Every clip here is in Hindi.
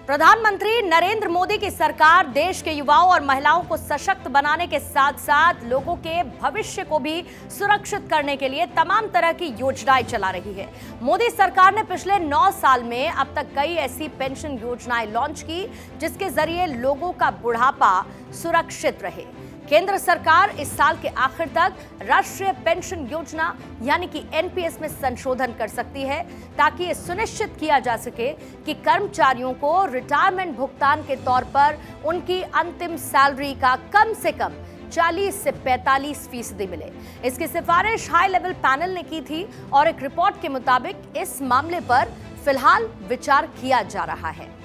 प्रधानमंत्री नरेंद्र मोदी की सरकार देश के युवाओं और महिलाओं को सशक्त बनाने के साथ साथ लोगों के भविष्य को भी सुरक्षित करने के लिए तमाम तरह की योजनाएं चला रही है। मोदी सरकार ने पिछले 9 साल में अब तक कई ऐसी पेंशन योजनाएं लॉन्च की जिसके जरिए लोगों का बुढ़ापा सुरक्षित रहे। केंद्र सरकार इस साल के आखिर तक राष्ट्रीय पेंशन योजना यानी कि एनपीएस में संशोधन कर सकती है ताकि ये सुनिश्चित किया जा सके कि कर्मचारियों को रिटायरमेंट भुगतान के तौर पर उनकी अंतिम सैलरी का कम से कम 40 से 45% मिले। इसकी सिफारिश हाई लेवल पैनल ने की थी और एक रिपोर्ट के मुताबिक इस मामले पर फिलहाल विचार किया जा रहा है।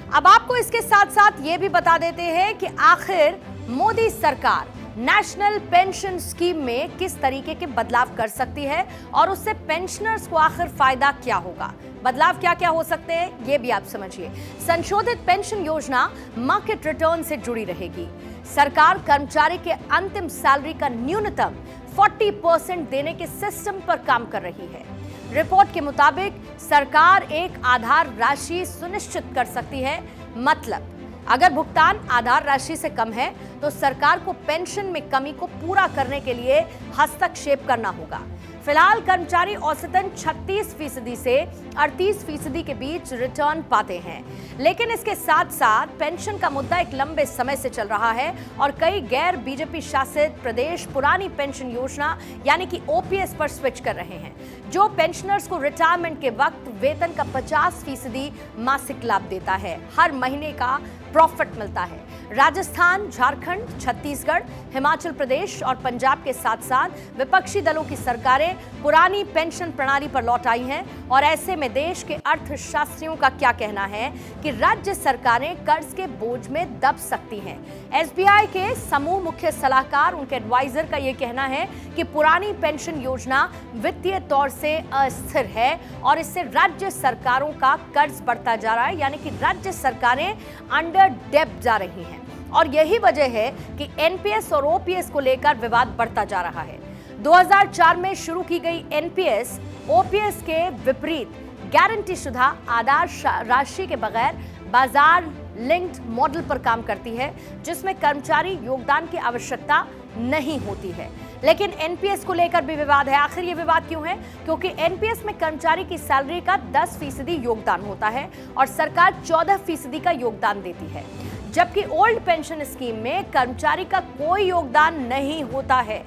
अब आपको इसके साथ साथ ये भी बता देते हैं कि आखिर मोदी सरकार नेशनल पेंशन स्कीम में किस तरीके के बदलाव कर सकती है और उससे पेंशनर्स को आखिर फायदा क्या होगा। बदलाव क्या क्या हो सकते हैं ये भी आप समझिए। संशोधित पेंशन योजना मार्केट रिटर्न से जुड़ी रहेगी। सरकार कर्मचारी के अंतिम सैलरी का न्यूनतम 40% देने के सिस्टम पर काम कर रही है। रिपोर्ट के मुताबिक सरकार एक आधार राशि सुनिश्चित कर सकती है, मतलब अगर भुगतान आधार राशि से कम है तो सरकार को पेंशन में कमी को पूरा करने के लिए हस्तक्षेप करना होगा। फिलहाल कर्मचारी औसतन 36% से 38% के बीच रिटर्न पाते हैं, लेकिन इसके साथ साथ पेंशन का मुद्दा एक लंबे समय से चल रहा है और कई गैर बीजेपी शासित प्रदेश पुरानी पेंशन योजना यानी कि ओपीएस पर स्विच कर रहे हैं, जो पेंशनर्स को रिटायरमेंट के वक्त वेतन का 50% मासिक लाभ देता है। हर महीने का प्रॉफिट मिलता है। राजस्थान, झारखंड, छत्तीसगढ़, हिमाचल प्रदेश और पंजाब के साथ साथ विपक्षी दलों की सरकारें पुरानी पेंशन प्रणाली पर लौट आई हैं और ऐसे में देश के अर्थशास्त्रियों का क्या कहना है कि राज्य सरकारें कर्ज के बोझ में दब सकती हैं। एसबीआई के समूह मुख्य सलाहकार, उनके एडवाइजर का यह कहना है कि पुरानी पेंशन योजना वित्तीय तौर से अस्थिर है और इससे राज्य सरकारों का कर्ज बढ़ता जा रहा है, यानी कि राज्य सरकारें अंडर डेब्ट जा रही हैं और यही वजह है कि एनपीएस और ओपीएस को लेकर विवाद बढ़ता जा रहा है। 2004 में शुरू की गई एनपीएस ओपीएस के विपरीत गारंटी शुदा आधार राशि के बगैर बाजार लिंक्ड मॉडल पर काम करती है, जिसमें कर्मचारी योगदान की आवश्यकता नहीं होती है। लेकिन एनपीएस को लेकर भी विवाद है। आखिर ये विवाद क्यों है? क्योंकि एनपीएस में कर्मचारी की सैलरी का 10% योगदान होता है और सरकार 14% का योगदान देती है, जबकि ओल्ड पेंशन स्कीम में कर्मचारी का कोई योगदान नहीं होता है।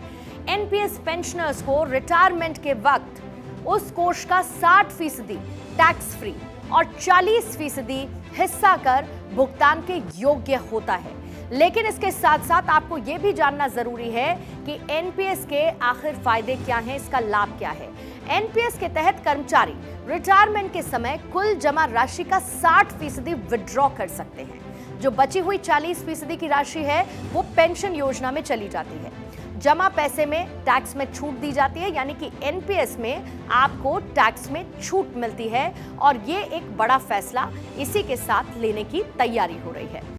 एनपीएस पेंशनर्स को रिटायरमेंट के वक्त उस कोष का 60% टैक्स फ्री और 40% हिस्सा कर भुगतान के योग्य होता है। लेकिन इसके साथ साथ आपको यह भी जानना जरूरी है कि एनपीएस के आखिर फायदे क्या हैं, इसका लाभ क्या है। एनपीएस के तहत कर्मचारी रिटायरमेंट के समय कुल जमा राशि का 60% विड्रॉ कर सकते हैं। जो बची हुई 40% की राशि है वो पेंशन योजना में चली जाती है। जमा पैसे में टैक्स में छूट दी जाती है, यानी कि एनपीएस में आपको टैक्स में छूट मिलती है और ये एक बड़ा फैसला इसी के साथ लेने की तैयारी हो रही है।